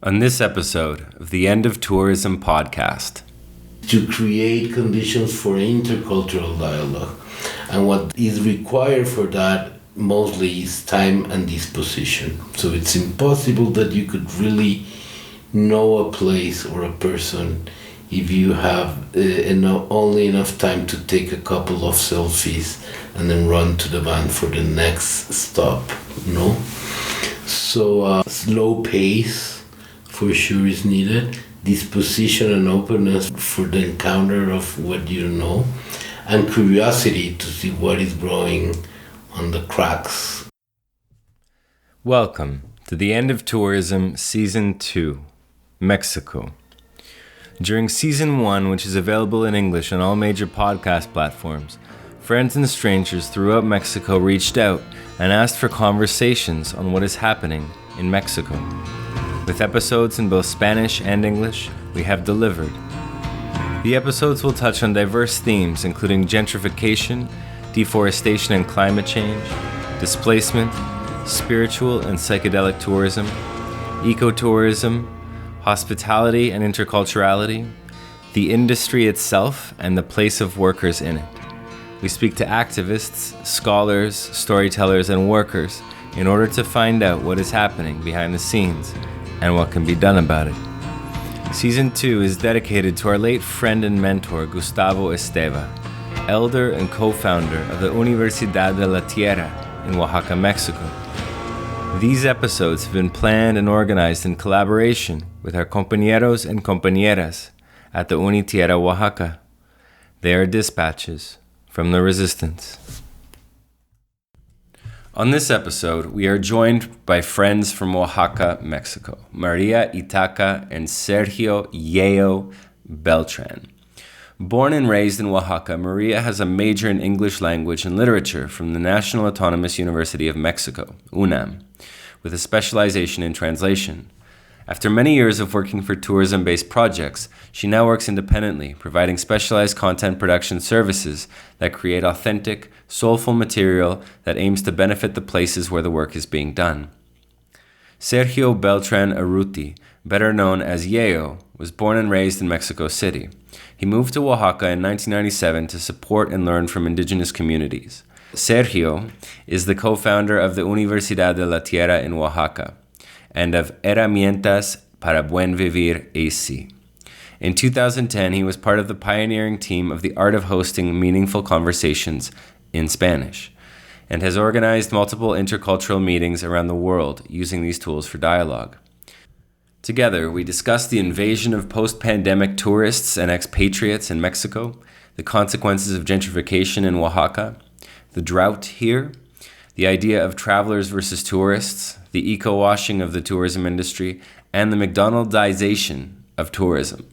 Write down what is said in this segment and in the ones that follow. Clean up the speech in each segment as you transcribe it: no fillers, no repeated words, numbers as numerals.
On this episode of the End of Tourism podcast. To create conditions for intercultural dialogue. And what is required for that mostly is time and disposition. So it's impossible that you could really know a place or a person if you have only enough time to take a couple of selfies and then run to the van for the next stop, no? So slow pace for sure is needed, disposition and openness for the encounter of what you know, and curiosity to see what is growing on the cracks. Welcome to the End of Tourism Season 2, Mexico. During Season 1, which is available in English on all major podcast platforms, friends and strangers throughout Mexico reached out and asked for conversations on what is happening in Mexico. With episodes in both Spanish and English, we have delivered. The episodes will touch on diverse themes including gentrification, deforestation and climate change, displacement, spiritual and psychedelic tourism, ecotourism, hospitality and interculturality, the industry itself, and the place of workers in it. We speak to activists, scholars, storytellers, and workers in order to find out what is happening behind the scenes and what can be done about it. Season 2 is dedicated to our late friend and mentor, Gustavo Esteva, elder and co-founder of the Universidad de la Tierra in Oaxaca, Mexico. These episodes have been planned and organized in collaboration with our compañeros and compañeras at the Unitierra, Oaxaca. They are dispatches from the resistance. On this episode, we are joined by friends from Oaxaca, Mexico, María, Itaka and Sergio Yeyo Beltran. Born and raised in Oaxaca, María has a major in English language and literature from the National Autonomous University of Mexico, UNAM, with a specialization in translation. After many years of working for tourism-based projects, she now works independently, providing specialized content production services that create authentic, soulful material that aims to benefit the places where the work is being done. Sergio Beltrán Arruti, better known as Yeyo, was born and raised in Mexico City. He moved to Oaxaca in 1997 to support and learn from indigenous communities. Sergio is the co-founder of the Universidad de la Tierra in Oaxaca and of Herramientas para Buen Vivir AC. In 2010, he was part of the pioneering team of the art of hosting meaningful conversations in Spanish and has organized multiple intercultural meetings around the world using these tools for dialogue. Together, we discussed the invasion of post-pandemic tourists and expatriates in Mexico, the consequences of gentrification in Oaxaca, the drought here, the idea of travelers versus tourists, the eco-washing of the tourism industry, and the McDonaldization of tourism.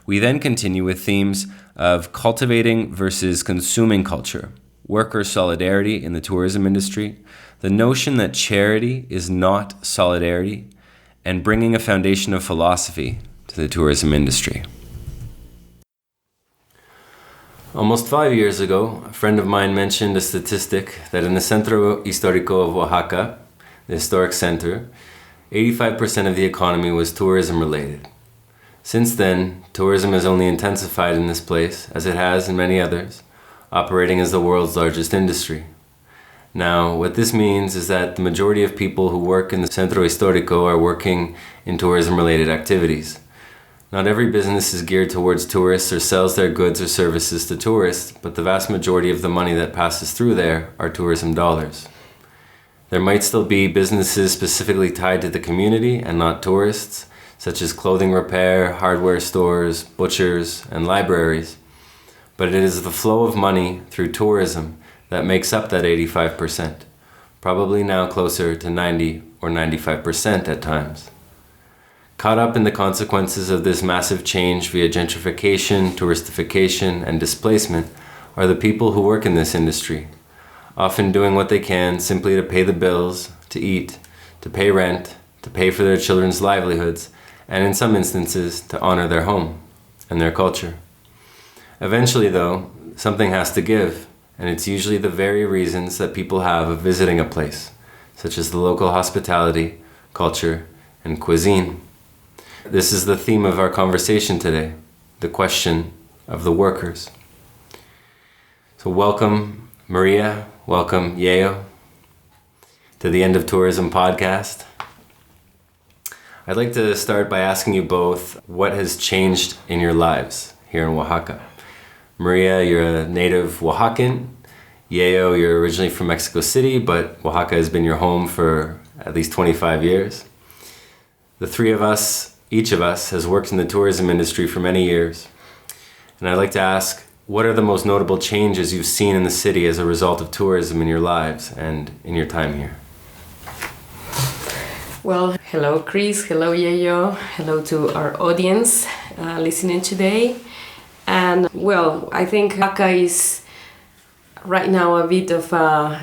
We then continue with themes of cultivating versus consuming culture, worker solidarity in the tourism industry, the notion that charity is not solidarity, and bringing a foundation of philosophy to the tourism industry. Almost 5 years ago, a friend of mine mentioned a statistic that in the Centro Histórico of Oaxaca, the historic center, 85% of the economy was tourism related. Since then, tourism has only intensified in this place, as it has in many others, operating as the world's largest industry. Now, what this means is that the majority of people who work in the Centro Histórico are working in tourism-related activities. Not every business is geared towards tourists or sells their goods or services to tourists, but the vast majority of the money that passes through there are tourism dollars. There might still be businesses specifically tied to the community and not tourists, such as clothing repair, hardware stores, butchers, and libraries, but it is the flow of money through tourism that makes up that 85%, probably now closer to 90 or 95% at times. Caught up in the consequences of this massive change via gentrification, touristification, and displacement are the people who work in this industry, often doing what they can simply to pay the bills, to eat, to pay rent, to pay for their children's livelihoods, and in some instances, to honor their home and their culture. Eventually, though, something has to give, and it's usually the very reasons that people have of visiting a place, such as the local hospitality, culture, and cuisine. This is the theme of our conversation today, the question of the workers. So welcome, Maria. Welcome, Yeyo, to the End of Tourism podcast. I'd like to start by asking you both what has changed in your lives here in Oaxaca. Maria, you're a native Oaxacan. Yeyo, you're originally from Mexico City, but Oaxaca has been your home for at least 25 years. The three of us, each of us, has worked in the tourism industry for many years. And I'd like to ask, what are the most notable changes you've seen in the city as a result of tourism in your lives and in your time here? Well, hello Chris, hello Yeyo, hello to our audience listening today. And well, I think Oaxaca is right now a bit of a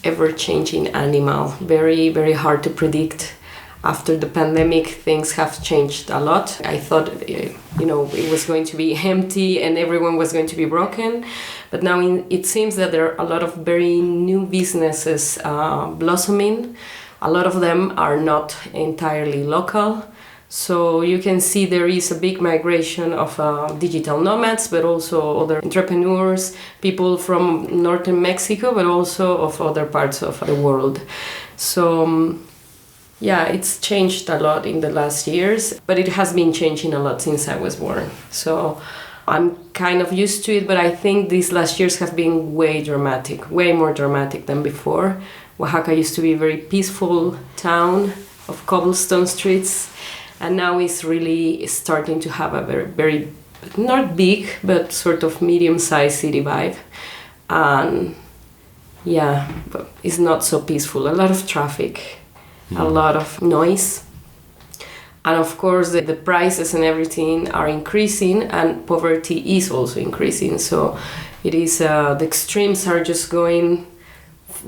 ever-changing animal, very, very hard to predict. After the pandemic, things have changed a lot. I thought, it was going to be empty and everyone was going to be broken. But now it seems that there are a lot of very new businesses blossoming. A lot of them are not entirely local. So you can see there is a big migration of digital nomads, but also other entrepreneurs, people from northern Mexico, but also of other parts of the world. So yeah, it's changed a lot in the last years, but it has been changing a lot since I was born. So I'm kind of used to it, but I think these last years have been way more dramatic than before. Oaxaca used to be a very peaceful town of cobblestone streets, and now it's really starting to have a very, very, not big, but sort of medium-sized city vibe. And yeah, but it's not so peaceful. A lot of traffic. A lot of noise, and of course the prices and everything are increasing, and poverty is also increasing. So it is the extremes are just going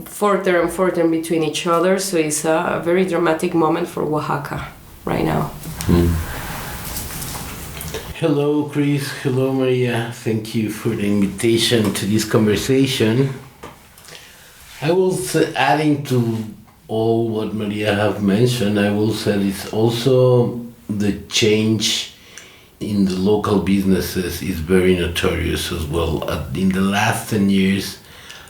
further and further between each other. So it's a very dramatic moment for Oaxaca right now. Hello Chris, hello Maria, thank you for the invitation to this conversation. I will say, adding to all what Maria have mentioned, I will say it's also the change in the local businesses is very notorious as well. In the last 10 years,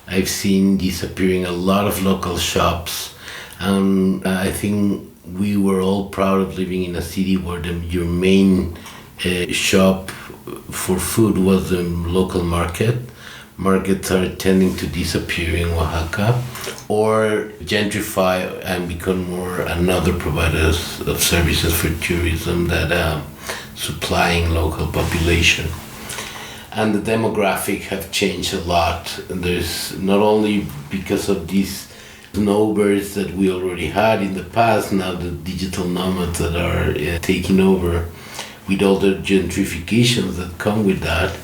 I've seen disappearing a lot of local shops, and I think we were all proud of living in a city where your main shop for food was the local market. Markets are tending to disappear in Oaxaca or gentrify and become more another providers of services for tourism that supplying local population. And the demographic have changed a lot. And there's not only because of these snowbirds that we already had in the past, now the digital nomads that are taking over with all the gentrifications that come with that,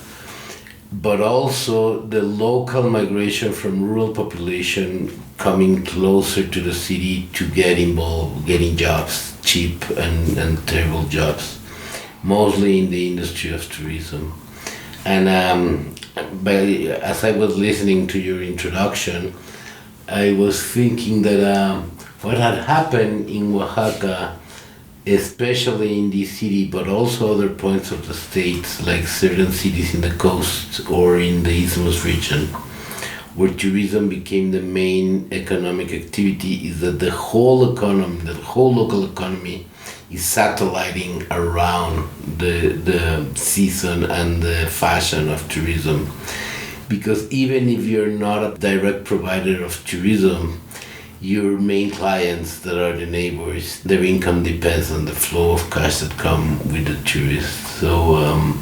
but also the local migration from rural population coming closer to the city to get involved, getting jobs, cheap and terrible jobs, mostly in the industry of tourism. And as I was listening to your introduction, I was thinking that what had happened in Oaxaca, especially in this city, but also other points of the states, like certain cities in the coast or in the Isthmus region, where tourism became the main economic activity, is that the whole economy, the whole local economy, is satelliting around the season and the fashion of tourism. Because even if you're not a direct provider of tourism, your main clients that are the neighbors, their income depends on the flow of cash that come with the tourists. So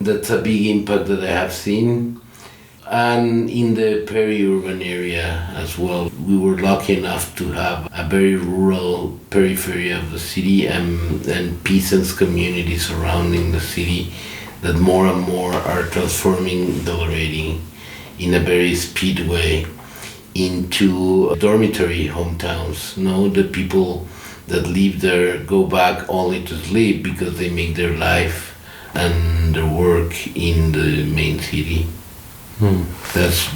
that's a big impact that I have seen. And in the peri-urban area as well, we were lucky enough to have a very rural periphery of the city and peasants communities surrounding the city that more and more are transforming Beltran in a very speed way into dormitory hometowns. The people that live there go back only to sleep because they make their life and their work in the main city. That's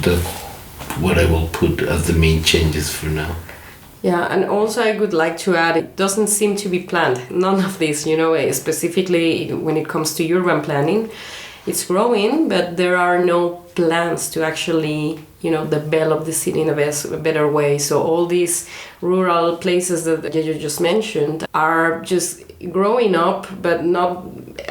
what I will put as the main changes for now. Yeah, and also I would like to add, it doesn't seem to be planned. None of this, specifically when it comes to urban planning. It's growing, but there are no plans to actually, develop the city in a better way. So all these rural places that Yeyo just mentioned are just growing up, but not,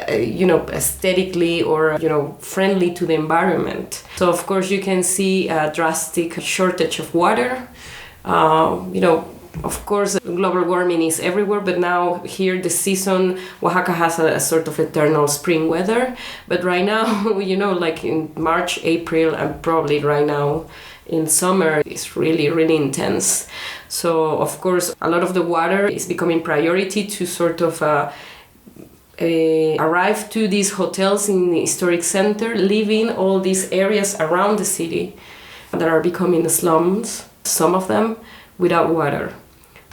aesthetically or, friendly to the environment. So of course you can see a drastic shortage of water. Of course, global warming is everywhere, but now here the season, Oaxaca has a sort of eternal spring weather. But right now, like in March, April, and probably right now in summer, it's really, really intense. So, of course, a lot of the water is becoming priority to sort of arrive to these hotels in the historic center, leaving all these areas around the city that are becoming the slums, some of them, without water.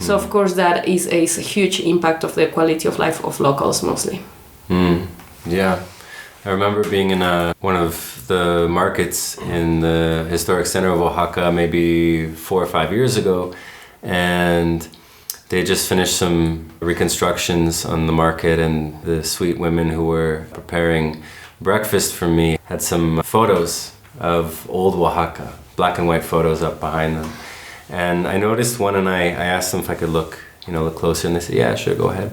So of course that is a huge impact of the quality of life of locals mostly. Yeah, I remember being in one of the markets in the historic center of Oaxaca maybe 4 or 5 years ago, and they just finished some reconstructions on the market, and the sweet women who were preparing breakfast for me had some photos of old Oaxaca, black and white photos up behind them. And I noticed one, and I asked them if I could look closer, and they said, yeah, sure, go ahead.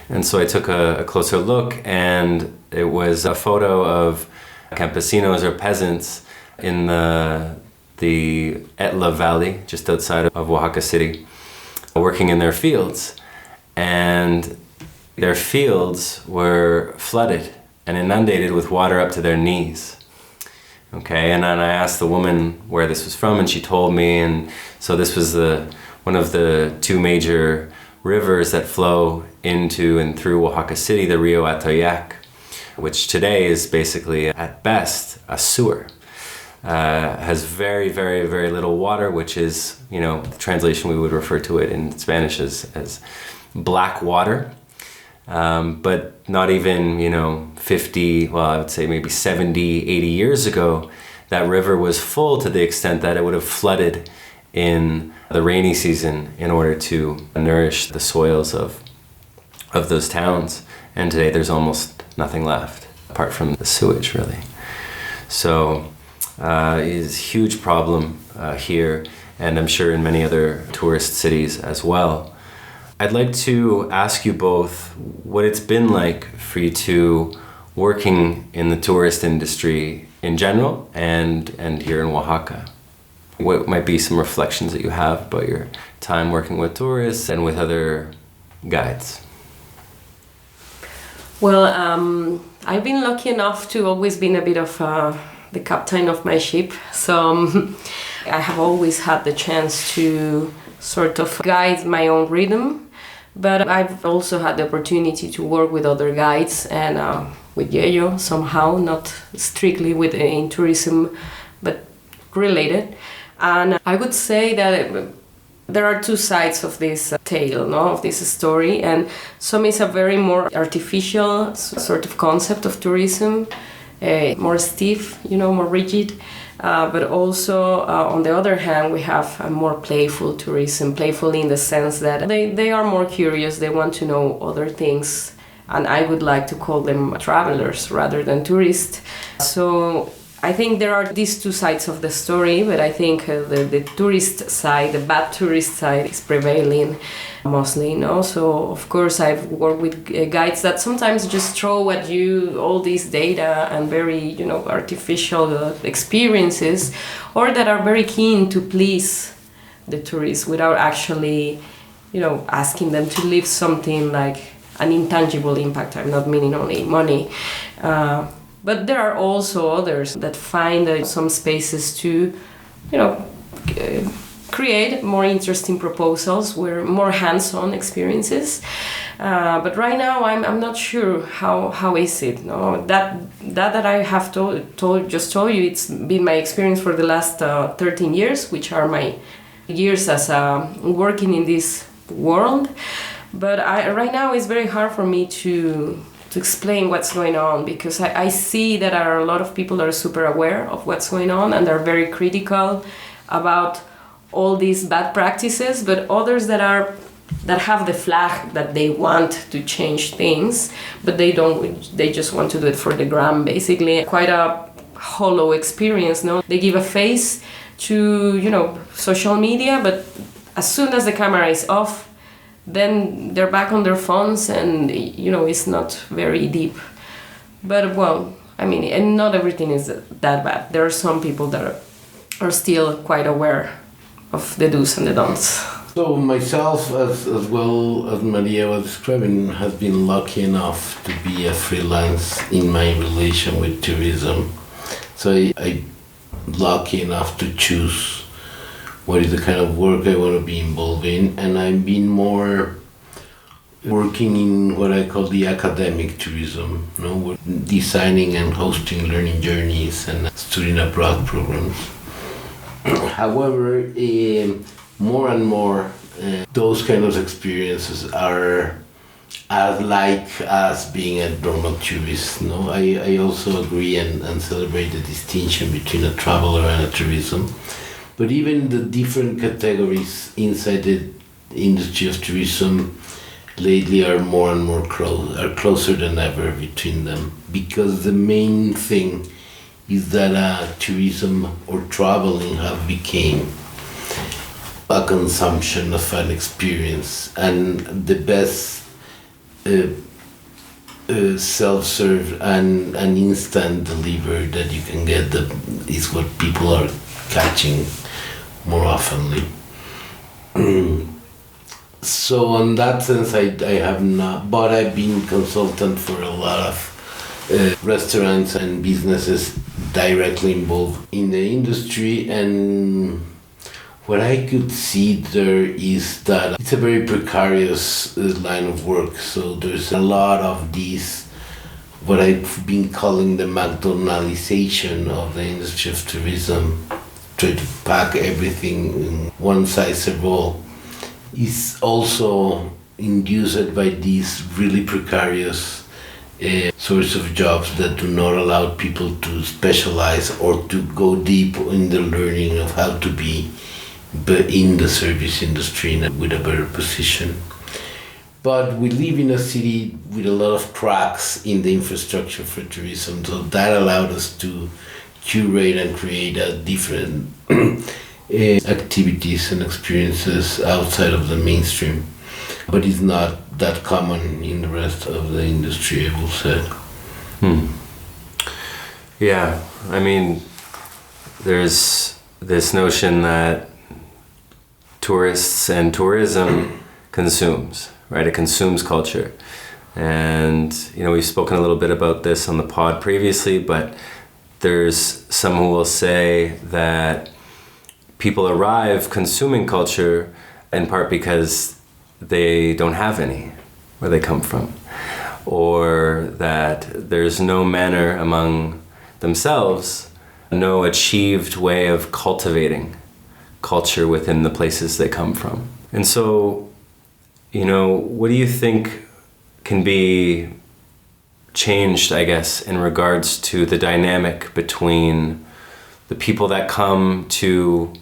And so I took a closer look, and it was a photo of campesinos or peasants in the Etla Valley, just outside of Oaxaca City, working in their fields. And their fields were flooded and inundated with water up to their knees. Okay, and then I asked the woman where this was from, and she told me, and so this was one of the two major rivers that flow into and through Oaxaca City, the Rio Atoyac, which today is basically, at best, a sewer. Has very, very, very little water, which is, the translation we would refer to it in Spanish as black water. But not even, 50, well, I would say maybe 70, 80 years ago, that river was full to the extent that it would have flooded in the rainy season in order to nourish the soils of those towns. And today there's almost nothing left, apart from the sewage, really. So it is a huge problem here, and I'm sure in many other tourist cities as well. I'd like to ask you both what it's been like for you two working in the tourist industry in general and here in Oaxaca. What might be some reflections that you have about your time working with tourists and with other guides? Well, I've been lucky enough to always been a bit of the captain of my ship. So I have always had the chance to sort of guide my own rhythm. But I've also had the opportunity to work with other guides and with Yeyo somehow, not strictly in tourism, but related. And I would say that there are two sides of this tale, of this story. And some is a very more artificial sort of concept of tourism, more stiff, more rigid. But also, on the other hand, we have a more playful tourism, playful in the sense that they are more curious, they want to know other things, and I would like to call them travelers rather than tourists. So I think there are these two sides of the story, but I think the tourist side, the bad tourist side, is prevailing mostly, So of course I've worked with guides that sometimes just throw at you all this data and very, artificial experiences, or that are very keen to please the tourists without actually, asking them to leave something like an intangible impact. I'm not meaning only money. But there are also others that find some spaces to, create more interesting proposals, where more hands-on experiences. But right now, I'm not sure how is it. No, that I have just told you, it's been my experience for the last 13 years, which are my years as working in this world. But right now it's very hard for me to explain what's going on, because I see that there are a lot of people that are super aware of what's going on, and they're very critical about all these bad practices, but others that have the flag that they want to change things, but they don't. They just want to do it for the gram, basically. Quite a hollow experience, no? They give a face to, social media, but as soon as the camera is off, then they're back on their phones, and it's not very deep. But well, and not everything is that bad. There are some people that are still quite aware of the do's and the don'ts. So myself, as well as Maria was describing, has been lucky enough to be a freelance in my relation with tourism. So I'm lucky enough to choose what is the kind of work I want to be involved in, and I've been more working in what I call the academic tourism, designing and hosting learning journeys and student abroad programs. However, more and more, those kind of experiences are as like as being a normal tourist. I also agree and celebrate the distinction between a traveler and a tourism. But even the different categories inside the industry of tourism lately are more and more closer than ever between them, because the main thing is that tourism or traveling have become a consumption of an experience, and the best self-serve and instant delivery that you can get is what people are catching more oftenly. So on that sense, I have not, but I've been consultant for a lot of restaurants and businesses directly involved in the industry, and what I could see there is that it's a very precarious line of work. So there's a lot of these, what I've been calling the McDonaldization of the industry of tourism, try to pack everything in one size fits all, is also induced by these really precarious source of jobs that do not allow people to specialize or to go deep in the learning of how to be in the service industry with a better position. But we live in a city with a lot of cracks in the infrastructure for tourism, so that allowed us to curate and create a different activities and experiences outside of the mainstream. But it's not that common in the rest of the industry, I will say. Yeah, there's this notion that tourists and tourism consumes, right? It consumes culture. And, we've spoken a little bit about this on the pod previously, but there's some who will say that people arrive consuming culture in part because they don't have any where they come from, or that there's no manner among themselves, no achieved way of cultivating culture within the places they come from. And so, what do you think can be changed, I guess, in regards to the dynamic between the people that come to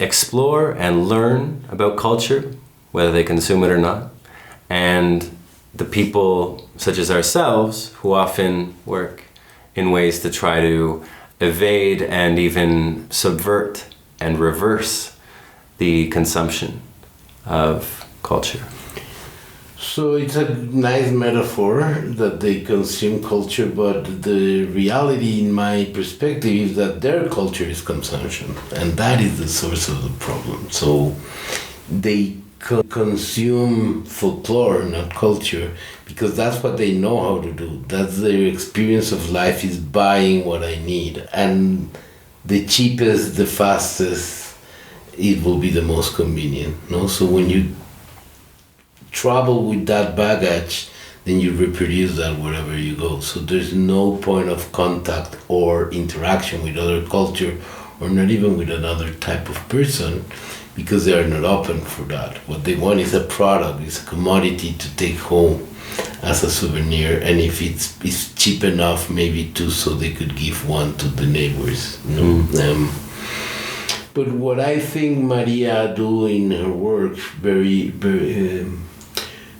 explore and learn about culture, whether they consume it or not, and the people such as ourselves who often work in ways to try to evade and even subvert and reverse the consumption of culture? So it's a nice metaphor that they consume culture, but the reality in my perspective is that their culture is consumption, and that is the source of the problem. So they consume folklore, not culture, because that's what they know how to do. That's their experience of life, is buying what I need. And the cheapest, the fastest, it will be the most convenient. No? So when you travel with that baggage, then you reproduce that wherever you go. So there's no point of contact or interaction with other culture, or not even with another type of person, because they are not open for that. What they want is a product, is a commodity to take home as a souvenir, and if it's cheap enough, maybe too, so they could give one to the neighbors. But what I think Maria do in her work very, very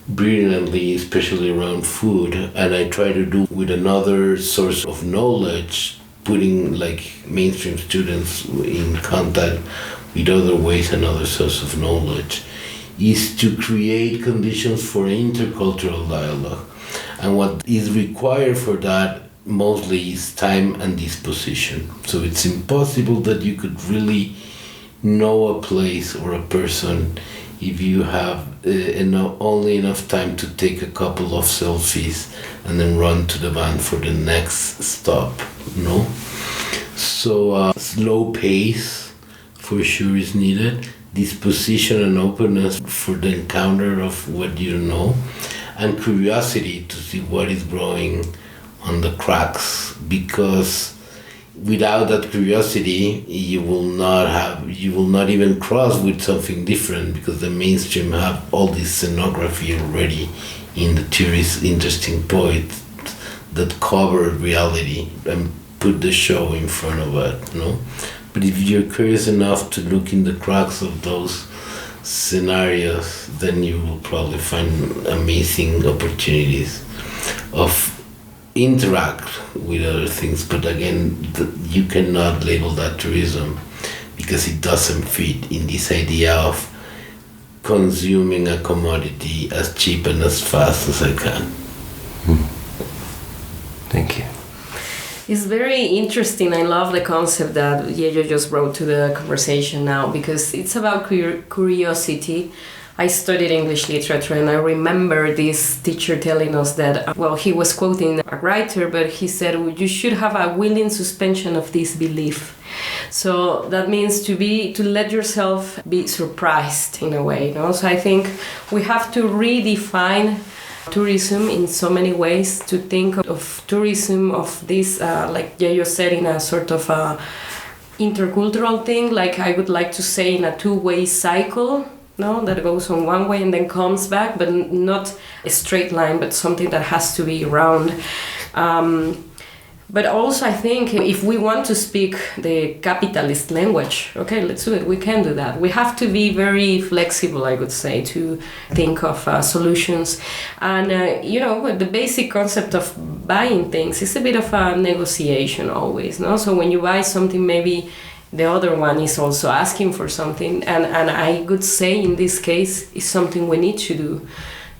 brilliantly, especially around food, and I try to do with another source of knowledge, putting like mainstream students in contact with other ways and other sources of knowledge, is to create conditions for intercultural dialogue. And what is required for that mostly is time and disposition. So it's impossible that you could really know a place or a person if you have only enough time to take a couple of selfies and then run to the van for the next stop, no? So slow pace for sure is needed, disposition and openness for the encounter of what you know, and curiosity to see what is growing on the cracks, because without that curiosity you will not even cross with something different, because the mainstream have all this scenography already in the tourist interesting points that cover reality and put the show in front of it, no? But if you're curious enough to look in the cracks of those scenarios, then you will probably find amazing opportunities of interact with other things. But again, you cannot label that tourism, because it doesn't fit in this idea of consuming a commodity as cheap and as fast as I can. Thank you. It's very interesting. I love the concept that Yeyo just brought to the conversation now, because it's about curiosity. I studied English literature, and I remember this teacher telling us that, well, he was quoting a writer, but he said, well, you should have a willing suspension of disbelief. So that means to let yourself be surprised in a way, you know? So I think we have to redefine tourism in so many ways, to think of tourism of this, like Yeyo said, in a sort of a intercultural thing, like I would like to say in a two-way cycle, no, that goes on one way and then comes back, but not a straight line, but something that has to be round. But also I think if we want to speak the capitalist language, okay, let's do it, we can do that. We have to be very flexible, I would say, to think of solutions. And, the basic concept of buying things is a bit of a negotiation always, no? So when you buy something, maybe the other one is also asking for something. And I would say in this case, is something we need to do.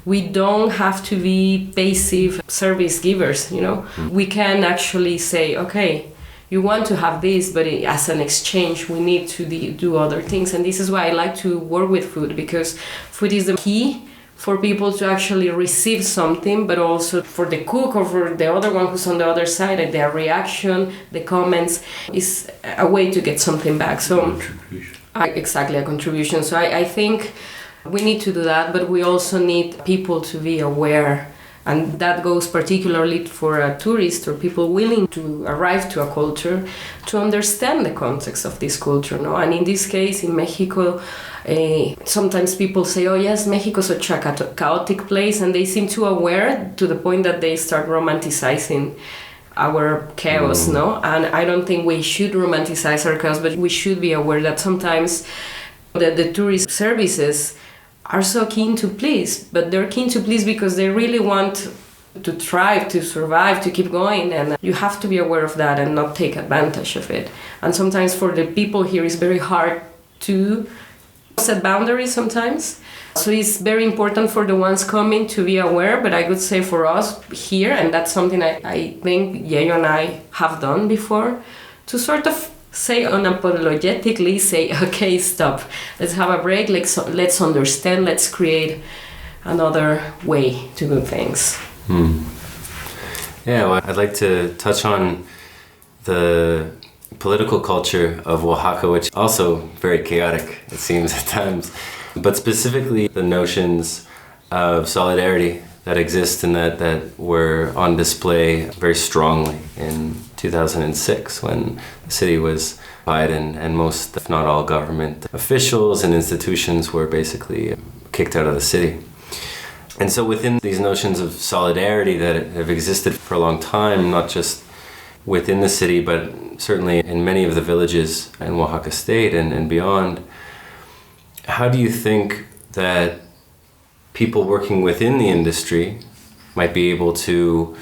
We don't have to be passive service givers, you know. We can actually say, okay, you want to have this, but as an exchange, we need to do other things. And this is why I like to work with food, because food is the key for people to actually receive something, but also for the cook or for the other one who's on the other side, and their reaction, the comments, is a way to get something back. So, exactly, a contribution. So I think we need to do that, but we also need people to be aware, and that goes particularly for a tourist or people willing to arrive to a culture, to understand the context of this culture, no? And in this case, in Mexico, sometimes people say, oh yes, Mexico is such a chaotic place, and they seem too aware to the point that they start romanticizing our chaos, no? And I don't think we should romanticize our chaos, but we should be aware that sometimes the tourist services are so keen to please, but they're keen to please because they really want to thrive, to survive, to keep going, and you have to be aware of that and not take advantage of it. And sometimes for the people here, it's very hard to set boundaries sometimes. So it's very important for the ones coming to be aware, but I would say for us here, and that's something I think Yeyo and I have done before, to sort of say unapologetically, say, okay, stop, let's have a break, let's understand, let's create another way to do things. Yeah, well, I'd like to touch on the political culture of Oaxaca, which also very chaotic, it seems at times, but specifically the notions of solidarity that exist and that were on display very strongly in 2006 when the city was occupied and most, if not all, government officials and institutions were basically kicked out of the city. And so within these notions of solidarity that have existed for a long time, not just within the city, but certainly in many of the villages in Oaxaca state and beyond. How do you think that people working within the industry might be able to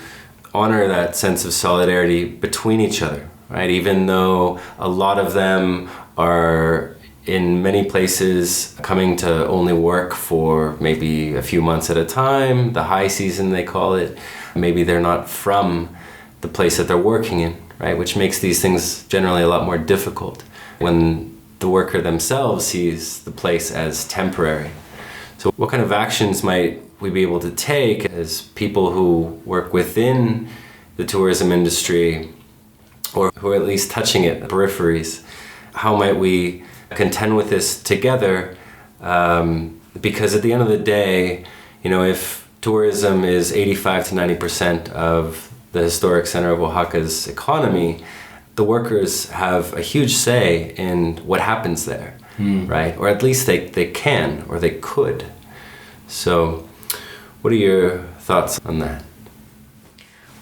honor that sense of solidarity between each other, right? Even though a lot of them are in many places coming to only work for maybe a few months at a time, the high season they call it, maybe they're not from the place that they're working in, right? Which makes these things generally a lot more difficult when the worker themselves sees the place as temporary. So what kind of actions might we be able to take as people who work within the tourism industry, or who are at least touching it, the peripheries? How might we contend with this together? Because at the end of the day, you know, if tourism is 85 to 90% of the historic center of Oaxaca's economy, the workers have a huge say in what happens there, right? Or at least they can, or they could. So what are your thoughts on that?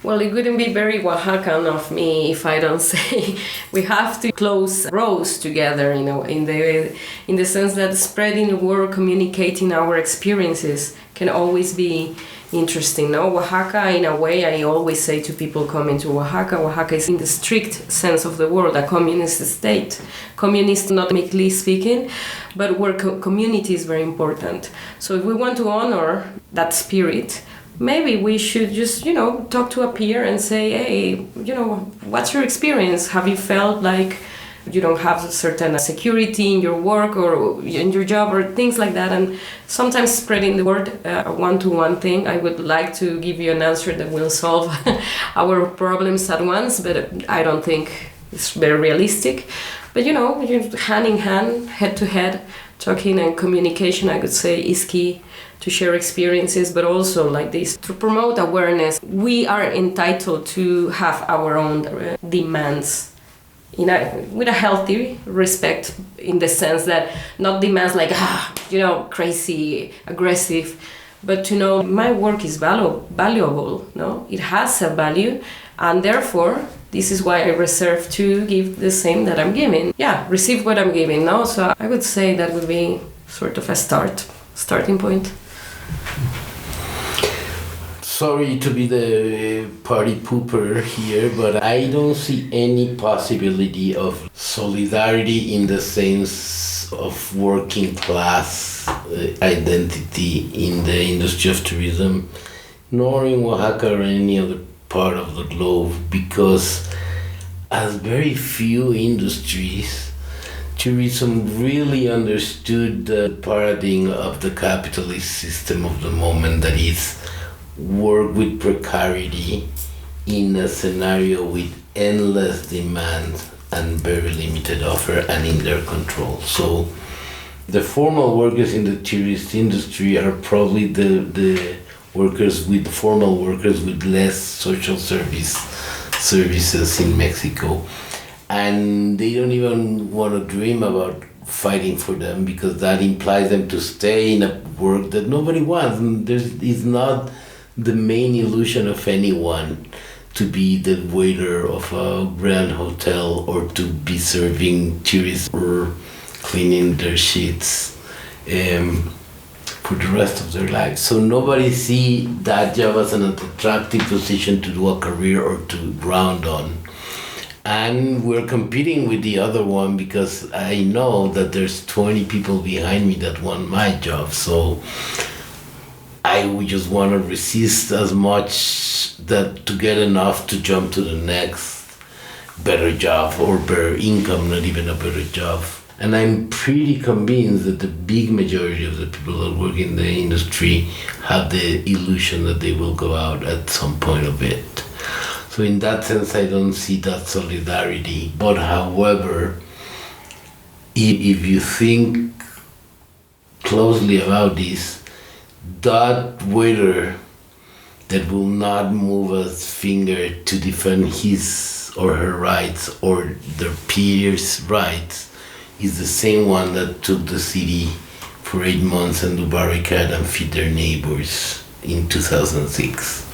Well, it wouldn't be very Oaxacan of me if I don't say we have to close rows together, you know, in the sense that spreading the word, communicating our experiences can always be interesting. No, Oaxaca, in a way, I always say to people coming to Oaxaca, Oaxaca is in the strict sense of the word a communist state. Communist, not meekly speaking, but where community is very important. So if we want to honor that spirit, maybe we should just, you know, talk to a peer and say, hey, you know, what's your experience? Have you felt like you don't have a certain security in your work or in your job or things like that? And sometimes spreading the word, a one-to-one thing. I would like to give you an answer that will solve our problems at once, but I don't think it's very realistic. But, you know, hand in hand, head to head, talking and communication, I would say, is key to share experiences, but also like this, to promote awareness. We are entitled to have our own demands with a healthy respect, in the sense that not demands like, crazy, aggressive, but to know my work is valuable, no? It has a value, and therefore, this is why I reserve to give the same that I'm giving. Yeah, receive what I'm giving, no? So I would say that would be sort of a starting point. Sorry to be the party pooper here, but I don't see any possibility of solidarity in the sense of working class identity in the industry of tourism, nor in Oaxaca or any other part of the globe, because as very few industries, tourism really understood the paradigm of the capitalist system of the moment, that is, work with precarity in a scenario with endless demand and very limited offer and in their control. So the formal workers in the tourist industry are probably the workers with formal workers with less social services in Mexico, and they don't even want to dream about fighting for them, because that implies them to stay in a work that nobody wants. And it's not the main illusion of anyone to be the waiter of a grand hotel, or to be serving tourists, or cleaning their sheets for the rest of their lives. So nobody see that job as an attractive position to do a career or to ground on. And we're competing with the other one, because I know that there's 20 people behind me that want my job. So I would just want to resist as much that to get enough to jump to the next better job or better income, not even a better job. And I'm pretty convinced that the big majority of the people that work in the industry have the illusion that they will go out at some point of it. So in that sense, I don't see that solidarity. But however, if you think closely about this, that waiter that will not move a finger to defend his or her rights or their peers' rights is the same one that took the city for 8 months and do barricade and feed their neighbors in 2006.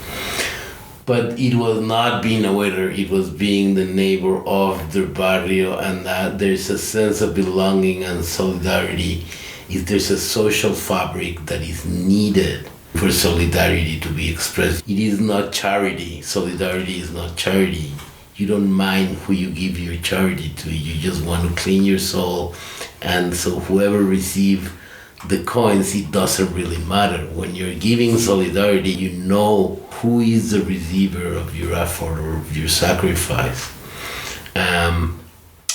But it was not being a waiter, it was being the neighbor of their barrio, and that there's a sense of belonging and solidarity. If there's a social fabric that is needed for solidarity to be expressed, it is not charity. Solidarity is not charity. You don't mind who you give your charity to, you just want to clean your soul. And so whoever receives the coins, it doesn't really matter. When you're giving solidarity, you know who is the receiver of your effort or of your sacrifice.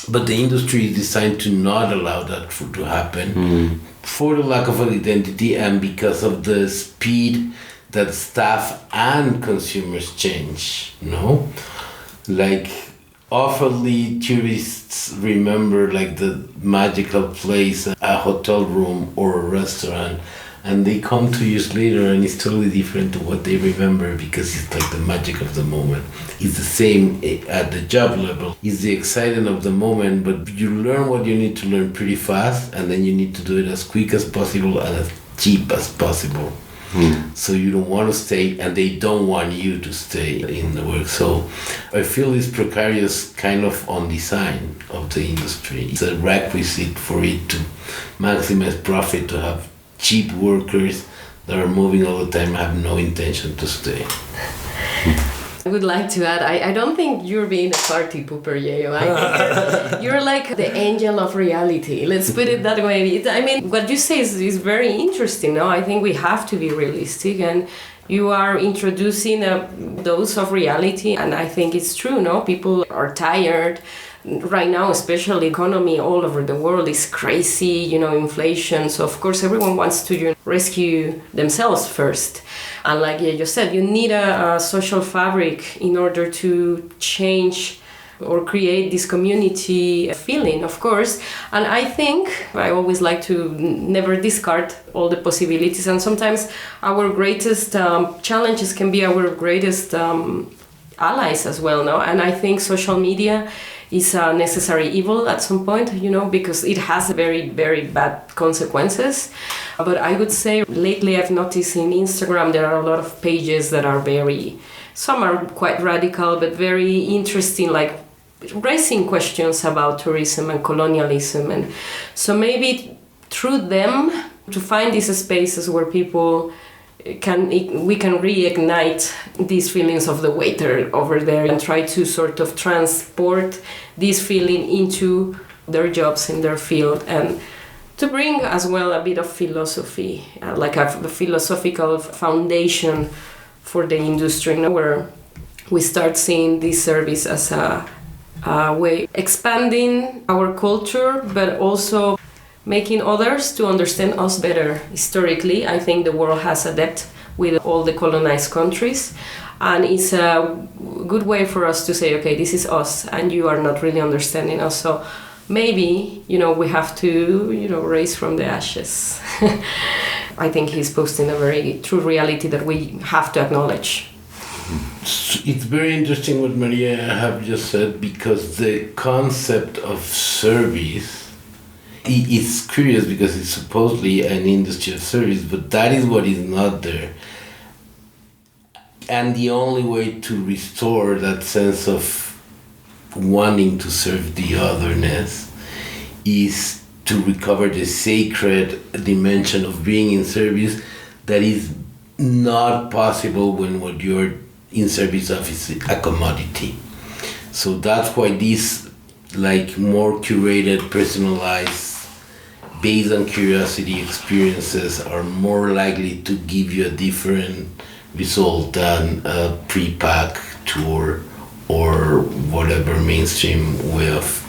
But the industry is designed to not allow that to happen for the lack of identity and because of the speed that staff and consumers change, no? Like, awfully tourists remember like the magical place, a hotel room or a restaurant, and they come 2 years later and it's totally different to what they remember because it's like the magic of the moment. It's the same at the job level. It's the excitement of the moment, but you learn what you need to learn pretty fast, and then you need to do it as quick as possible and as cheap as possible. So you don't want to stay, and they don't want you to stay in the work. So I feel it's precarious kind of on design of the industry. It's a requisite for it to maximize profit, to have cheap workers that are moving all the time, have no intention to stay. I would like to add, I don't think you're being a party pooper, Yeyo. I think you're like the angel of reality. Let's put it that way. I mean, what you say is very interesting. No? I think we have to be realistic, and you are introducing a dose of reality, and I think it's true. No, people are tired. Right now, especially economy all over the world is crazy, inflation. So of course everyone wants to rescue themselves first. And like you said, you need a social fabric in order to change or create this community feeling, of course. And I think I always like to never discard all the possibilities. And sometimes our greatest challenges can be our greatest allies as well, no? And I think social media is a necessary evil at some point, because it has very, very bad consequences. But I would say lately I've noticed in Instagram there are a lot of pages that are some are quite radical, but very interesting, like raising questions about tourism and colonialism. And so maybe through them to find these spaces where people we can reignite these feelings of the waiter over there and try to sort of transport this feeling into their jobs in their field, and to bring as well a bit of philosophy, like a philosophical foundation for the industry, where we start seeing this service as a way expanding our culture, but also making others to understand us better. Historically, I think the world has adapted with all the colonized countries, and it's a good way for us to say, okay, this is us, and you are not really understanding us. So maybe, we have to, raise from the ashes. I think he's posting a very true reality that we have to acknowledge. It's very interesting what Maria have just said, because the concept of service, it's curious because it's supposedly an industry of service, but that is what is not there. And the only way to restore that sense of wanting to serve the otherness is to recover the sacred dimension of being in service that is not possible when what you're in service of is a commodity. So that's why these more curated, personalized, based on curiosity experiences are more likely to give you a different result than a pre-pack tour or whatever mainstream way of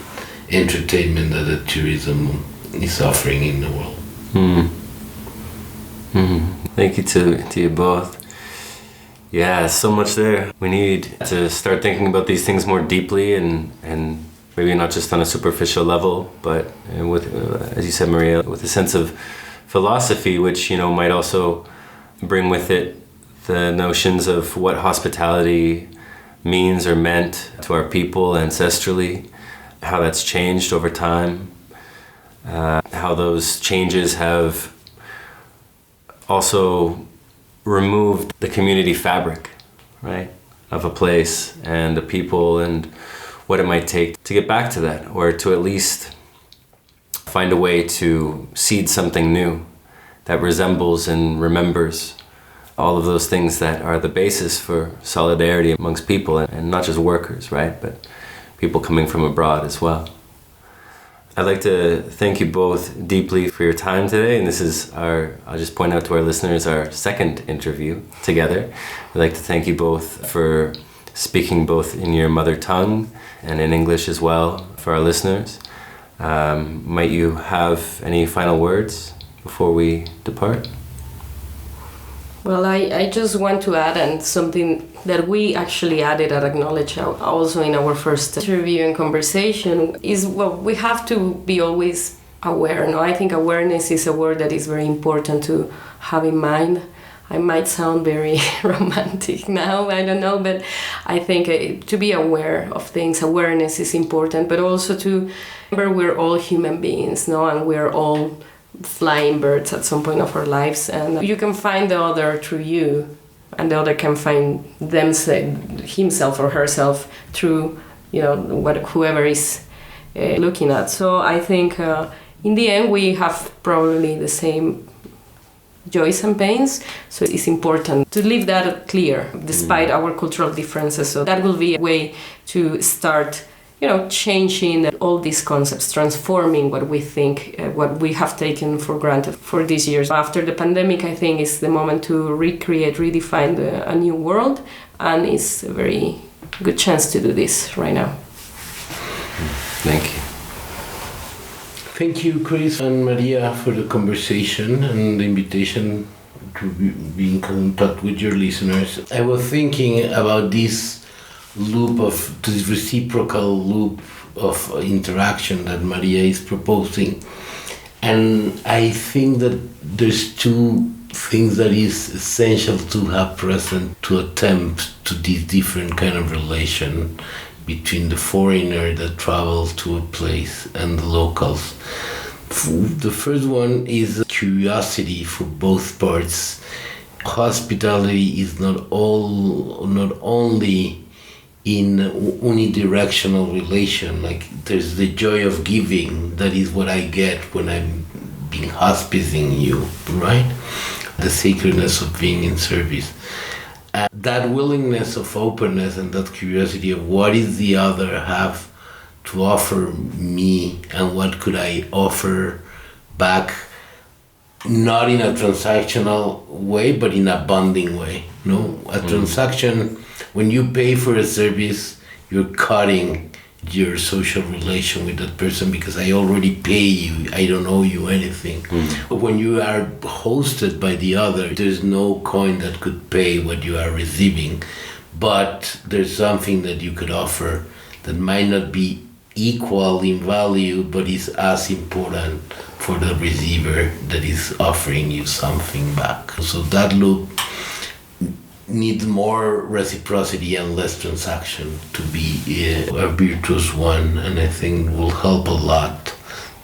entertainment that the tourism is offering in the world. Thank you to you both. Yeah, so much there. We need to start thinking about these things more deeply and maybe not just on a superficial level, but with, as you said, Maria, with a sense of philosophy, which, might also bring with it the notions of what hospitality means or meant to our people ancestrally, how that's changed over time, how those changes have also removed the community fabric, right? of a place and the people and what it might take to get back to that, or to at least find a way to seed something new that resembles and remembers all of those things that are the basis for solidarity amongst people, and not just workers, right, but people coming from abroad as well. I'd like to thank you both deeply for your time today, and this is I'll just point out to our listeners, our second interview together. I'd like to thank you both for speaking both in your mother tongue and in English as well for our listeners. Might you have any final words before we depart? Well, I just want to add, and something that we actually added and acknowledged also in our first interview and conversation, is we have to be always aware. No, I think awareness is a word that is very important to have in mind. I might sound very romantic now, I don't know, but I think to be aware of things, awareness is important, but also to remember we're all human beings, no, and we're all flying birds at some point of our lives, and you can find the other through you, and the other can find himself or herself through whoever is looking at. So I think in the end we have probably the same joys and pains, so it's important to leave that clear despite our cultural differences. So that will be a way to start changing all these concepts, transforming what we think, what we have taken for granted for these years. After the pandemic, I think it's the moment to redefine a new world, and it's a very good chance to do this right now. Thank you. Thank you, Chris and Maria, for the conversation and the invitation to be in contact with your listeners. I was thinking about this reciprocal loop of interaction that Maria is proposing, and I think that there's two things that is essential to have present to attempt to this different kind of relation between the foreigner that travels to a place and the locals. The first one is curiosity for both parts. Hospitality is not only in unidirectional relation, like there's the joy of giving, that is what I get when I'm being hospicing you, right? The sacredness of being in service. And that willingness of openness and that curiosity of what is the other have to offer me and what could I offer back, not in a transactional way, but in a bonding way. No, a transaction, when you pay for a service, you're cutting your social relation with that person because I already pay you, I don't owe you anything. But when you are hosted by the other, there's no coin that could pay what you are receiving, but there's something that you could offer that might not be equal in value, but is as important for the receiver that is offering you something back. So that loop needs more reciprocity and less transaction to be a virtuous one, and I think will help a lot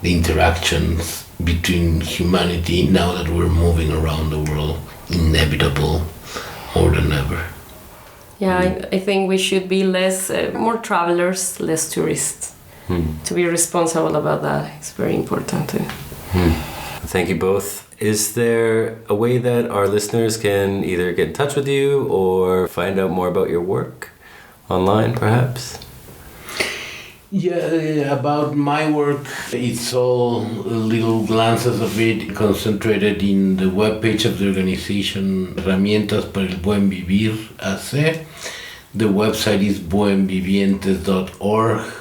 the interactions between humanity now that we're moving around the world, inevitable more than ever. Yeah, I think we should be more travelers, less tourists. To be responsible about that is very important too. Thank you both. Is there a way that our listeners can either get in touch with you or find out more about your work online, perhaps? Yeah, about my work, it's all little glances of it concentrated in the webpage of the organization Herramientas para el Buen Vivir AC. The website is buenvivientes.org.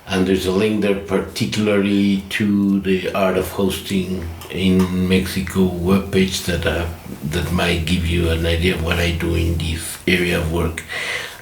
And there's a link there particularly to the Art of Hosting in Mexico webpage that might give you an idea of what I do in this area of work.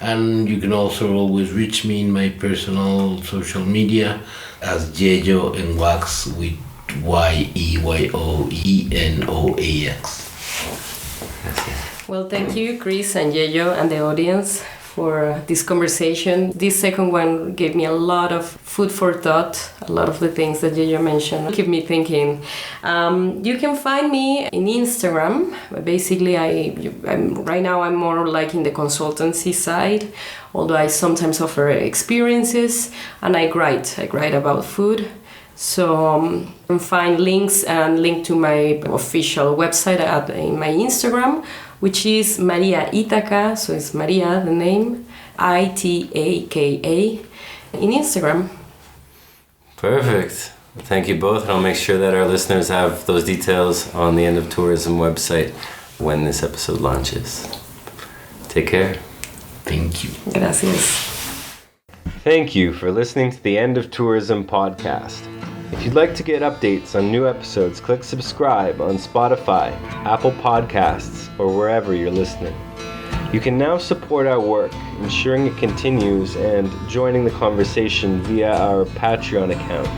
And you can also always reach me in my personal social media as Yeyo and Wax with YEYOENOAX. Well, thank you, Chris and Yeyo and the audience for this conversation. This second one gave me a lot of food for thought. A lot of the things that Yeyo mentioned keep me thinking. You can find me in Instagram. Basically, right now I'm more like in the consultancy side, although I sometimes offer experiences, and I write about food. So you can find links and link to my official website in my Instagram, which is María Itaka, so it's María, the name, Itaka, in Instagram. Perfect. Thank you both. I'll make sure that our listeners have those details on the End of Tourism website when this episode launches. Take care. Thank you. Gracias. Thank you for listening to the End of Tourism podcast. If you'd like to get updates on new episodes, click subscribe on Spotify, Apple Podcasts, or wherever you're listening. You can now support our work, ensuring it continues and joining the conversation via our Patreon account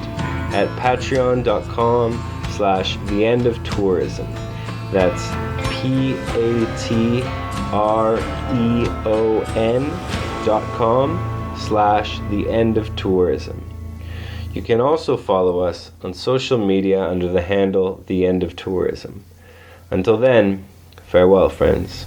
at patreon.com/theendofTourism. That's patreon.com/theendofTourism. You can also follow us on social media under the handle The End of Tourism. Until then, farewell, friends.